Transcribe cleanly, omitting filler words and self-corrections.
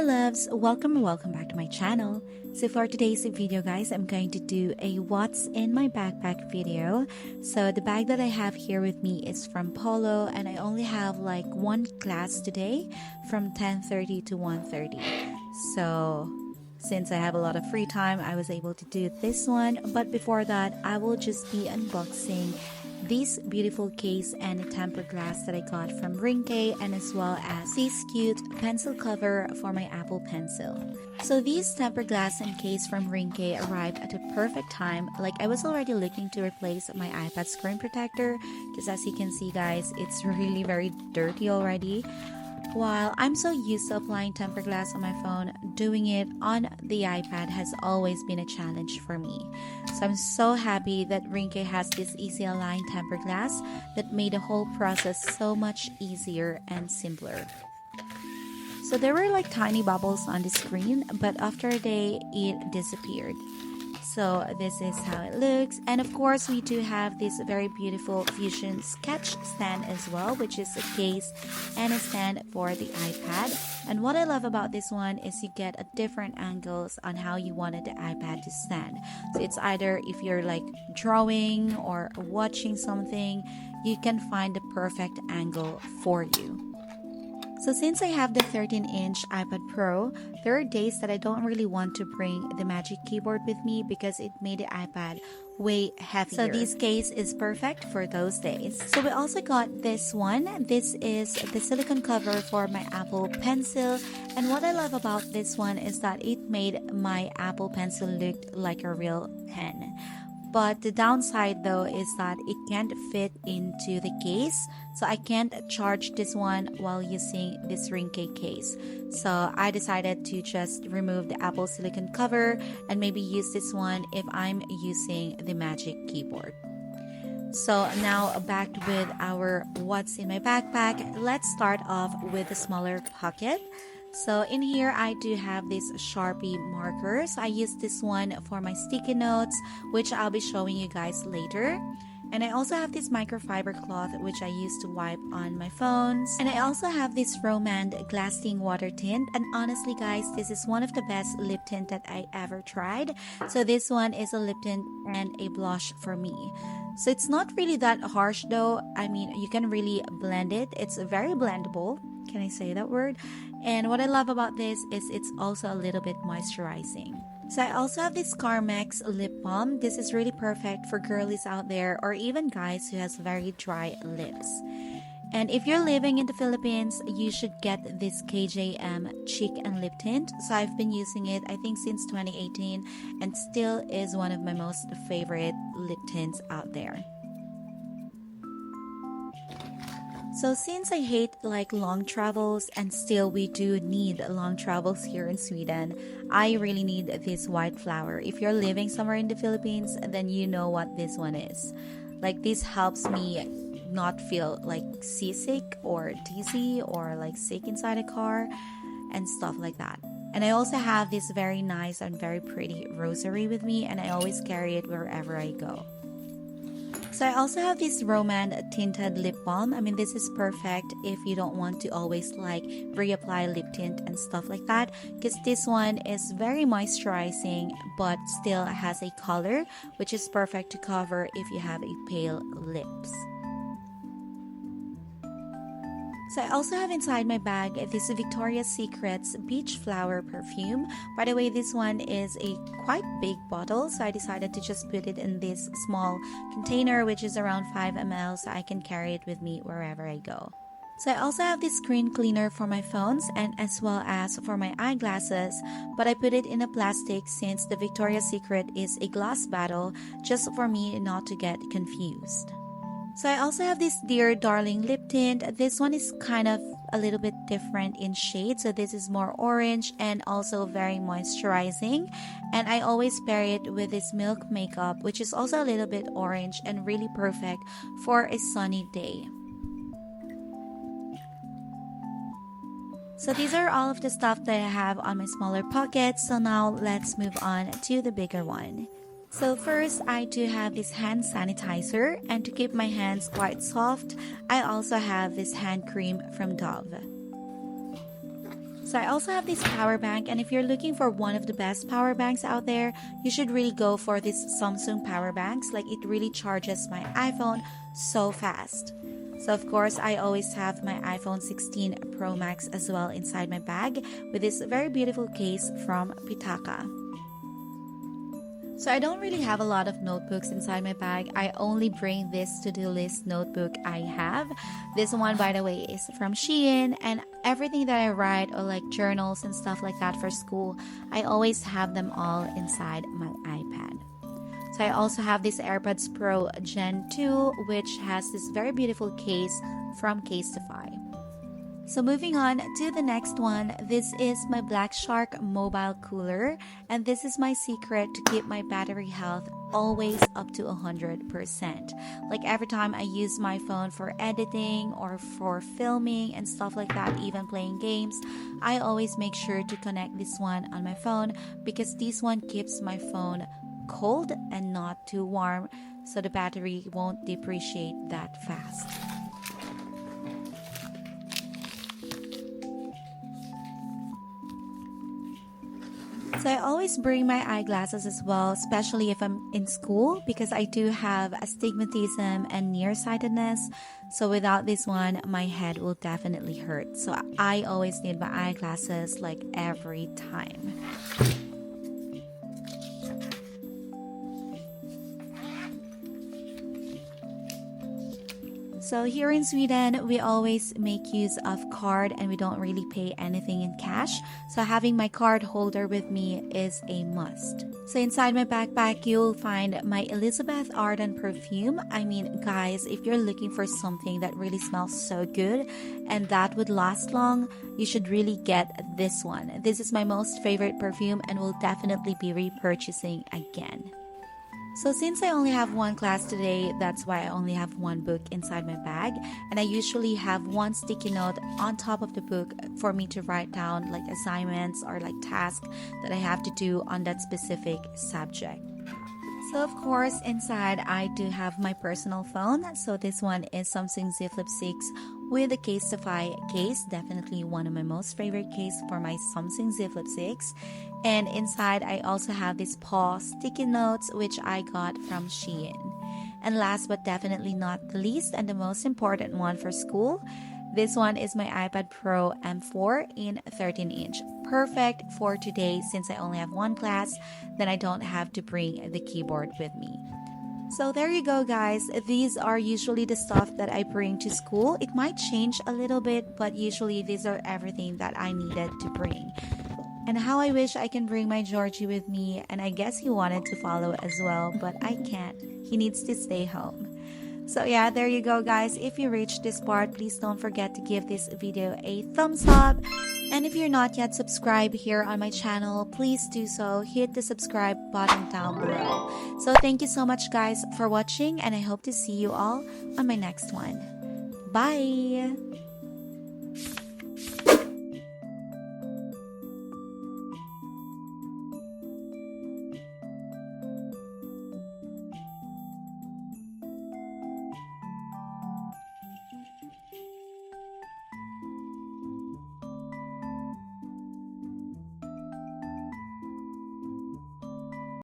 loves, welcome back to my channel. So for today's video guys, I'm going to do a what's in my backpack video. So the bag that I have here with me is from Polo, and I only have like one class today from 10:30 to 1:30. So since I have a lot of free time, I was able to do this one. But before that, I will just be unboxing this beautiful case and a tempered glass that I got from Ringke, and as well as this cute pencil cover for my Apple Pencil. So these tempered glass and case from Ringke arrived at a perfect time. Like, I was already looking to replace my iPad screen protector because, as you can see guys, it's really very dirty already. While I'm so used to applying tempered glass on my phone, doing it on the iPad has always been a challenge for me. So I'm so happy that Ringke has this easy align tempered glass that made the whole process so much easier and simpler. So there were like tiny bubbles on the screen, but after a day it disappeared. So this is how it looks, and of course we do have this very beautiful Fusion sketch stand as well, which is a case and a stand for the iPad. And what I love about this one is you get a different angles on how you wanted the iPad to stand. So it's either if you're like drawing or watching something, you can find the perfect angle for you. So since I have the 13-inch iPad Pro, there are days that I don't really want to bring the Magic Keyboard with me because it made the iPad way heavier. So this case is perfect for those days. So we also got this one. This is the silicone cover for my Apple Pencil. And what I love about this one is that it made my Apple Pencil look like a real pen. But the downside though is that it can't fit into the case, so I can't charge this one while using this Ringke case. So I decided to just remove the Apple silicone cover and maybe use this one if I'm using the Magic Keyboard. So now back with our what's in my backpack. Let's start off with the smaller pocket. So in here I do have these Sharpie markers. I use this one for my sticky notes, which I'll be showing you guys later. And I also have this microfiber cloth which I use to wipe on my phones. And I also have this Romand Glassing water tint. And honestly guys, this is one of the best lip tint that I ever tried. So this one is a lip tint and a blush for me. So it's not really that harsh though. I mean, you can really blend it. It's very blendable. Can I say that word? And what I love about this is it's also a little bit moisturizing. So I also have this Carmex lip balm. This is really perfect for girlies out there or even guys who has very dry lips. And if you're living in the Philippines, you should get this KJM cheek and lip tint. So I've been using it I think since 2018 and still is one of my most favorite lip tints out there. So since I hate like long travels, and still we do need long travels here in Sweden, I really need this white flower. If you're living somewhere in the Philippines, then you know what this one is. Like, this helps me not feel like seasick or dizzy or like sick inside a car and stuff like that. And I also have this very nice and very pretty rosary with me, and I always carry it wherever I go. So I also have this Romand tinted lip balm. I mean, this is perfect if you don't want to always like reapply lip tint and stuff like that, because this one is very moisturizing but still has a color, which is perfect to cover if you have a pale lips. So I also have inside my bag this Victoria's Secret's Beach Flower perfume. By the way, this one is a quite big bottle, so I decided to just put it in this small container, which is around 5 ml, so I can carry it with me wherever I go. So I also have this screen cleaner for my phones and as well as for my eyeglasses, but I put it in a plastic since the Victoria's Secret is a glass bottle, just for me not to get confused. So I also have this Dear Darling lip tint. This one is kind of a little bit different in shade. So this is more orange and also very moisturizing. And I always pair it with this Milk makeup, which is also a little bit orange and really perfect for a sunny day. So these are all of the stuff that I have on my smaller pockets. So now let's move on to the bigger one. So first, I do have this hand sanitizer, and to keep my hands quite soft, I also have this hand cream from Dove. So I also have this power bank, and if you're looking for one of the best power banks out there, you should really go for this Samsung power banks. Like, it really charges my iPhone so fast. So of course, I always have my iPhone 16 Pro Max as well inside my bag with this very beautiful case from Pitaka. So I don't really have a lot of notebooks inside my bag. I only bring this to-do list notebook I have. This one, by the way, is from Shein, and everything that I write or like journals and stuff like that for school, I always have them all inside my iPad. So I also have this AirPods Pro Gen 2, which has this very beautiful case from Casetify. So moving on to the next one, this is my Black Shark mobile cooler, and this is my secret to keep my battery health always up to 100%. Like, every time I use my phone for editing or for filming and stuff like that, even playing games, I always make sure to connect this one on my phone, because this one keeps my phone cold and not too warm, so the battery won't depreciate that fast. So I always bring my eyeglasses as well, especially if I'm in school, because I do have astigmatism and nearsightedness. So without this one, my head will definitely hurt. So I always need my eyeglasses like every time. So here in Sweden, we always make use of card and we don't really pay anything in cash. So having my card holder with me is a must. So inside my backpack, you'll find my Elizabeth Arden perfume. I mean, guys, if you're looking for something that really smells so good and that would last long, you should really get this one. This is my most favorite perfume and will definitely be repurchasing again. So since I only have one class today, that's why I only have one book inside my bag, and I usually have one sticky note on top of the book for me to write down like assignments or like tasks that I have to do on that specific subject. So of course, inside I do have my personal phone. So this one is Samsung Z Flip 6 with a Casetify case, definitely one of my most favorite case for my Samsung Z Flip 6. And inside I also have this paw sticky notes, which I got from Shein. And last but definitely not the least, and the most important one for school, this one is my iPad Pro M4 in 13-inch. Perfect for today since I only have one class, then I don't have to bring the keyboard with me. So there you go, guys. These are usually the stuff that I bring to school. It might change a little bit, but usually these are everything that I needed to bring. And how I wish I can bring my Georgie with me, and I guess he wanted to follow as well, but I can't. He needs to stay home. So yeah, there you go, guys. If you reached this part, please don't forget to give this video a thumbs up. And if you're not yet subscribed here on my channel, please do so. Hit the subscribe button down below. So thank you so much, guys, for watching, and I hope to see you all on my next one. Bye!